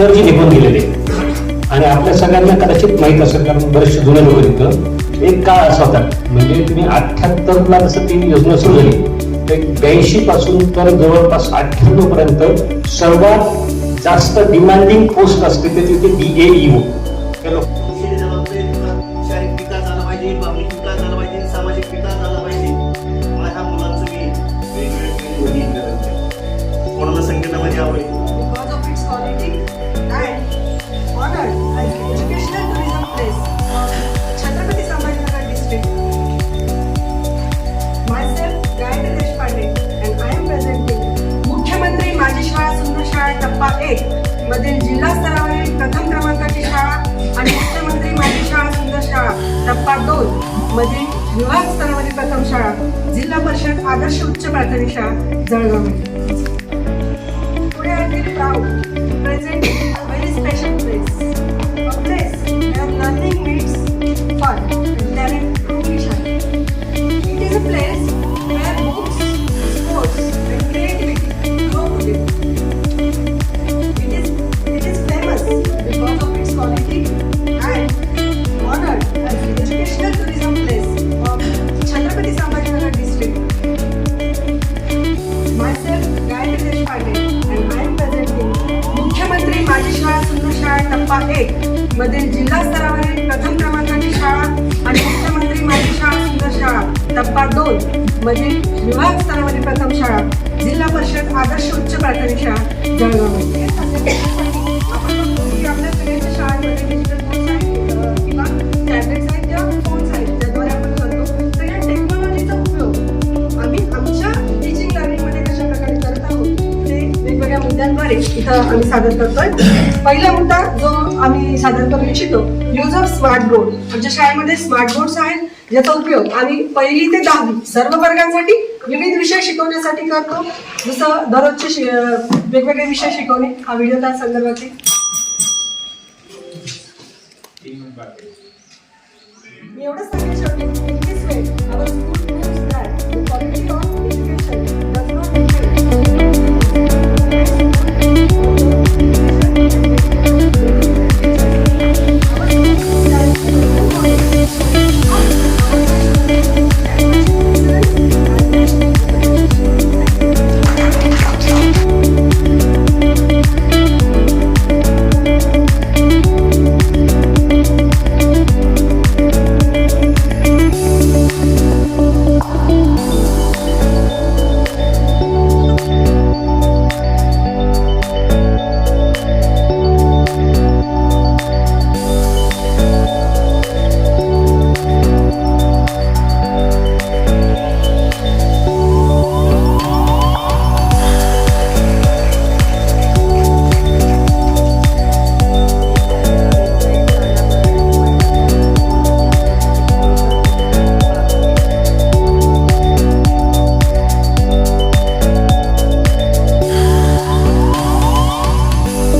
Energy निघून गेलेली आहे. आणि आपल्या सगळ्यांना कदाचित माहित असेल, कारण बरेचसे जुने लोक तिथं एक काळ असा होता, म्हणजे तुम्ही 78ला जसं ती योजना सुरू झाली, ते 82 पासून तर जवळपास 98 पर्यंत सर्वात जास्त डिमांडिंग पोस्ट असते ते तिथे DAEO. शारीरिक विकास झाला पाहिजे, भावनिक विकास झाला पाहिजे, सामाजिक विकास झाला पाहिजे. माझ्या मुलांचं मी वेगवेगळे कोणाला संगीतामध्ये आवडेल. Because of its quality and honored as educational tourism place of Chhatrapati Sambhajinagar district. Myself, Gayatri Deshpande, and I am presenting मुख्यमंत्री माझी शाळा सुंदर शाळा टप्पा 1 मधील जिल्हा स्तरावरील प्रथम क्रमांकाची शाळा आणि मुख्यमंत्री माझी शाळा सुंदर शाळा टप्पा 2 मधील विभाग स्तरावरील प्रथम शाळा जिल्हा परिषद आदर्श उच्च प्राथमिक शाळा Jalgaon. Today I feel proud to present a very special place, a place where learning meets fun and talent truly shine. It is a place where books, sports and creativity grow together. It is famous because of its quality and honored as the educational tourism place of Chhatrapati Sambhajinagar district. Myself, Gayatri Deshpande, and I am presenting मुख्यमंत्री माझी शाळा सुंदर शाळा टप्पा 1 मधील जिल्हा स्तरावरील प्रथम क्रमांकाची शाळा आणि मुख्यमंत्री माझी शाळा सुंदर शाळा टप्पा 2 मधील विभाग स्तरावरील प्रथम शाळा जिल्हा परिषद आदर्श उच्च प्राथमिक शाळा जळगाव. आपण बघतो की आपल्या सगळ्यांच्या शाळांमध्ये डिजिटल बोर्ड्स आहेत किंवा टॅबलेट्स आहेत किंवा फोन्स आहेत ज्याद्वारे आपण करतो. तर या टेक्नॉलॉजीचा उपयोग आम्ही आमच्या टीचिंग लर्निंगमध्ये कशा प्रकारे करत आहोत ते वेगवेगळ्या मुद्द्यांद्वारे इथं आम्ही सादर करतोय. पहिला मुद्दा जो आम्ही सादर करू इच्छितो, यूज ऑफ स्मार्ट बोर्ड. आमच्या शाळेमध्ये स्मार्ट बोर्ड्स आहेत ज्याचा उपयोग आम्ही 1ली ते 10वी सर्व वर्गांसाठी विविध विषय शिकवण्यासाठी करतो. जसं दररोजचे वेगवेगळे विषय शिकवणे, हा व्हिडिओ त्या संदर्भातील. मी एवढंच सांगेन शेवटी, in this way our school